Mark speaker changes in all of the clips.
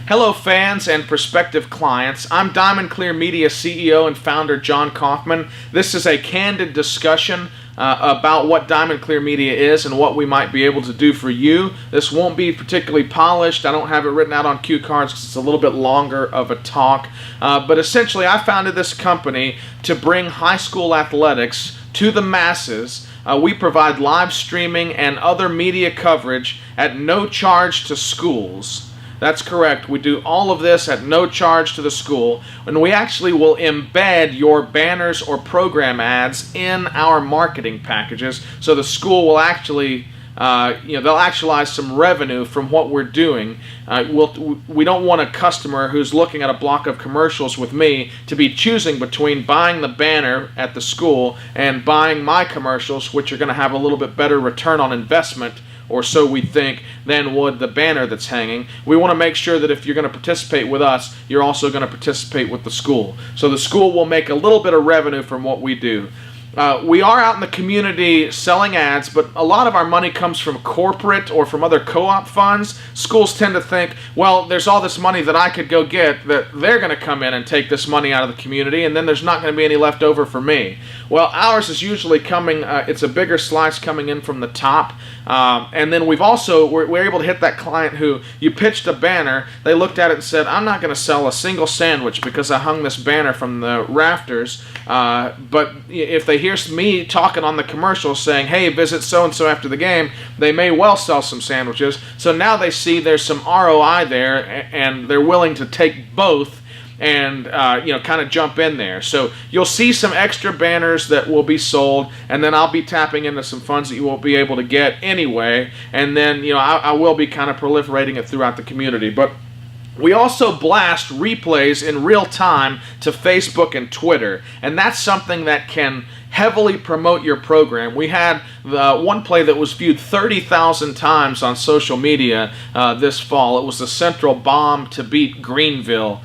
Speaker 1: Hello fans and prospective clients, I'm Diamond Clear Media CEO and founder John Kaufman. This is a candid discussion about what Diamond Clear Media is and what we might be able to do for you. This won't be particularly polished. I don't have it written out on cue cards because it's a little bit longer of a talk. But essentially I founded this company to bring high school athletics to the masses. We provide live streaming and other media coverage at no charge to schools. That's correct. We do all of this at no charge to the school, and we actually will embed your banners or program ads in our marketing packages, so the school will actually, they'll actualize some revenue from what we're doing. We don't want a customer who's looking at a block of commercials with me to be choosing between buying the banner at the school and buying my commercials, which are going to have a little bit better return on investment, or so we think, than would the banner that's hanging. We want to make sure that if you're going to participate with us, you're also going to participate with the school. So the school will make a little bit of revenue from what we do. We are out in the community selling ads, but a lot of our money comes from corporate or from other co-op funds. Schools tend to think, well, there's all this money that I could go get, that they're going to come in and take this money out of the community, and then there's not going to be any left over for me. Well, ours is usually coming, it's a bigger slice coming in from the top. And then we're able to hit that client who you pitched a banner, they looked at it and said, I'm not going to sell a single sandwich because I hung this banner from the rafters. But if they hear me talking on the commercial saying, hey, visit so-and-so after the game, they may well sell some sandwiches. So now they see there's some ROI there, and they're willing to take both and kind of jump in there. So you'll see some extra banners that will be sold, and then I'll be tapping into some funds that you won't be able to get anyway, and then I will be kind of proliferating it throughout the community. But we also blast replays in real time to Facebook and Twitter, and that's something that can heavily promote your program. We had one play that was viewed 30,000 times on social media this fall. It was the Central bomb to beat Greenville.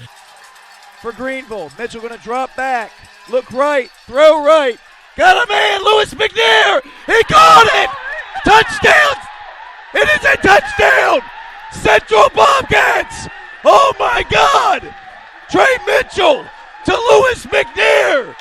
Speaker 2: For Greenville, Mitchell going to drop back, look right, throw right, got a man, Lewis McNair, he caught it! Touchdown! It is a touchdown! Central Bobcats! Oh my God! Trey Mitchell to Lewis McNair,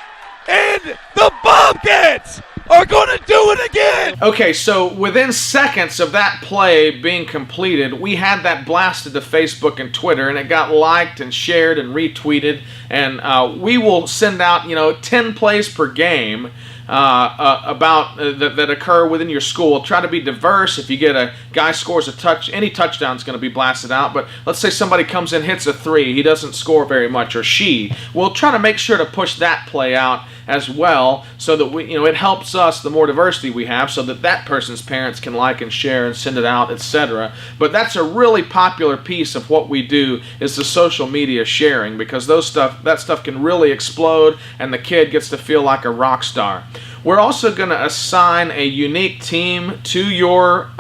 Speaker 2: and the Bobcats are going to do it again! Okay, so within seconds of that play being completed, we had that blasted to Facebook and Twitter, and it got liked and shared and retweeted, and we will send out 10 plays per game that occur within your school. Try to be diverse. If you get a guy scores a touch, any touchdown's going to be blasted out. But let's say somebody comes in, hits a 3, he doesn't score very much, or she. We'll try to make sure to push that play out as well, so that it helps us the more diversity we have, so that person's parents can like and share and send it out, etc. But that's a really popular piece of what we do, is the social media sharing, because that stuff can really explode, and the kid gets to feel like a rock star. We're also going to assign a unique team to your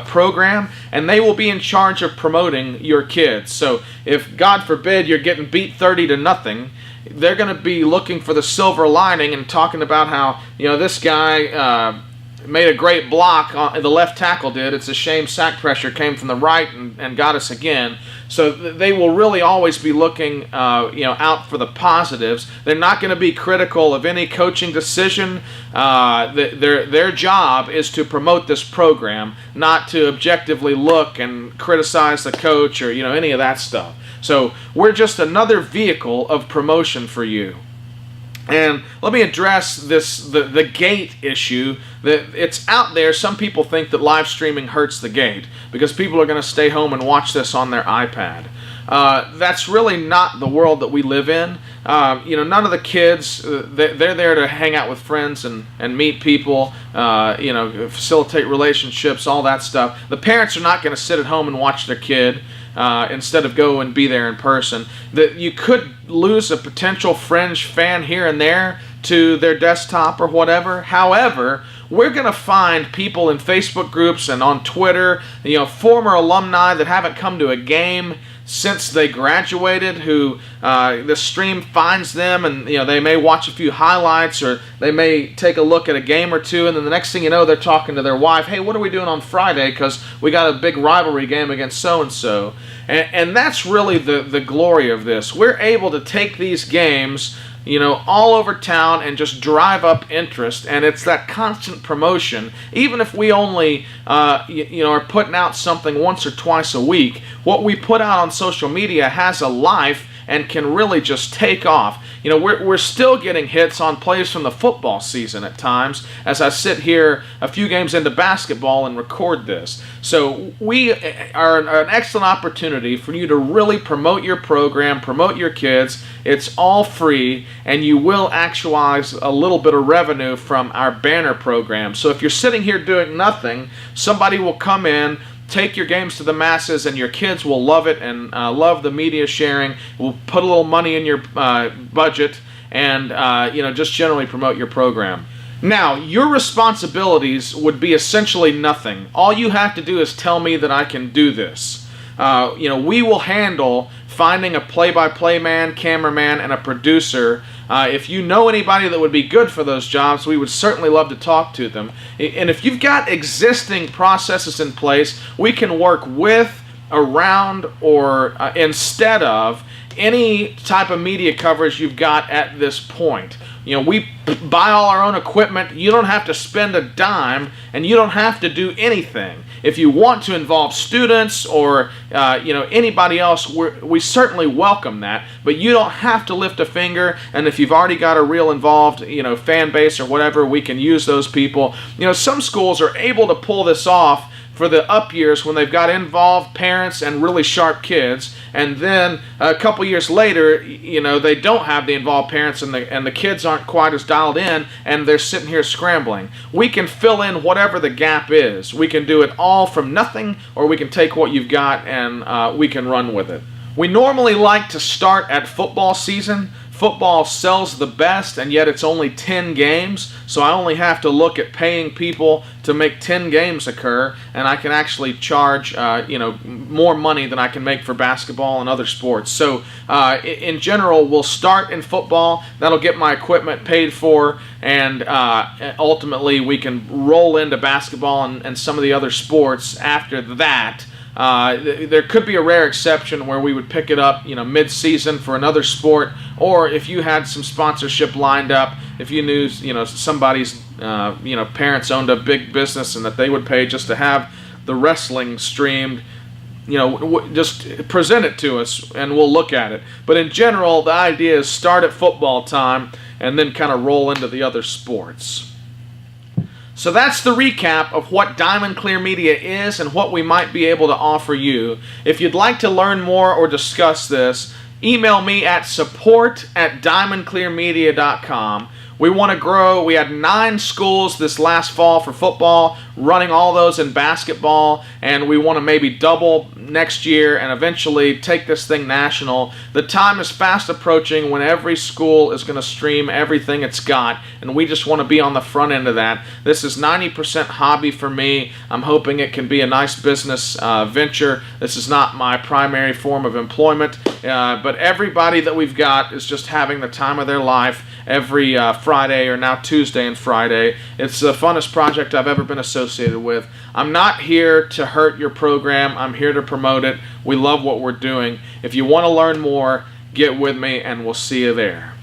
Speaker 2: program, and they will be in charge of promoting your kids. So if, God forbid, you're getting beat 30-0, they're going to be looking for the silver lining and talking about how, this guy made a great block, the left tackle did. It's a shame sack pressure came from the right and got us again. So they will really always be looking out for the positives. They're not going to be critical of any coaching decision. Their job is to promote this program, not to objectively look and criticize the coach or any of that stuff. So we're just another vehicle of promotion for you. And let me address the gate issue. That it's out there. Some people think that live streaming hurts the gate because people are going to stay home and watch this on their iPad. That's really not the world that we live in. None of the kids, they're there to hang out with friends and meet people, facilitate relationships, all that stuff. The parents are not going to sit at home and watch their kid instead of go and be there in person. That you could lose a potential fringe fan here and there to their desktop or whatever. However, we're going to find people in Facebook groups and on Twitter, former alumni that haven't come to a game since they graduated, who the stream finds them, and they may watch a few highlights, or they may take a look at a game or two, and then the next thing you know, they're talking to their wife, hey, what are we doing on Friday, because we got a big rivalry game against so-and-so.
Speaker 1: And that's really the glory of this. We're able to take these games, all over town and just drive up interest, and it's that constant promotion. Even if we only, are putting out something once or twice a week, what we put out on social media has a life and can really just take off. We're still getting hits on plays from the football season at times as I sit here a few games into basketball and record this. So we are an excellent opportunity for you to really promote your program, promote your kids. It's all free, and you will actualize a little bit of revenue from our banner program. So if you're sitting here doing nothing, somebody will come in, take your games to the masses, and your kids will love it and love the media sharing. We'll put a little money in your budget and just generally promote your program. Now, your responsibilities would be essentially nothing. All you have to do is tell me that I can do this. We will handle finding a play-by-play man, cameraman, and a producer. If you know anybody that would be good for those jobs, we would certainly love to talk to them. And if you've got existing processes in place, we can work with, around, or instead of any type of media coverage you've got at this point. We buy all our own equipment. You don't have to spend a dime, and you don't have to do anything. If you want to involve students or anybody else, we certainly welcome that. But you don't have to lift a finger. And if you've already got a real involved fan base or whatever, we can use those people. Some schools are able to pull this off for the up years when they've got involved parents and really sharp kids, and then a couple years later, they don't have the involved parents and the kids aren't quite as dialed in, and they're sitting here scrambling. We can fill in whatever the gap is. We can do it all from nothing, or we can take what you've got and we can run with it. We normally like to start at football season. Football sells the best, and yet it's only 10 games, so I only have to look at paying people to make 10 games occur, and I can actually charge more money than I can make for basketball and other sports. So in general, we'll start in football. That'll get my equipment paid for, and ultimately we can roll into basketball and some of the other sports after that. There could be a rare exception where we would pick it up, mid-season for another sport, or if you had some sponsorship lined up, if you knew, somebody's, parents owned a big business and that they would pay just to have the wrestling streamed, just present it to us and we'll look at it. But in general, the idea is start at football time and then kind of roll into the other sports. So that's the recap of what Diamond Clear Media is and what we might be able to offer you. If you'd like to learn more or discuss this, email me at support@diamondclearmedia.com. We want to grow. We had 9 schools this last fall for football, running all those in basketball, and we want to maybe double next year and eventually take this thing national. The time is fast approaching when every school is going to stream everything it's got, and we just want to be on the front end of that. This is 90% hobby for me. I'm hoping it can be a nice business venture. This is not my primary form of employment, but everybody that we've got is just having the time of their life every Friday, or now Tuesday and Friday. It's the funnest project I've ever been associated with. I'm not here to hurt your program. I'm here to promote it. We love what we're doing. If you want to learn more, get with me and we'll see you there.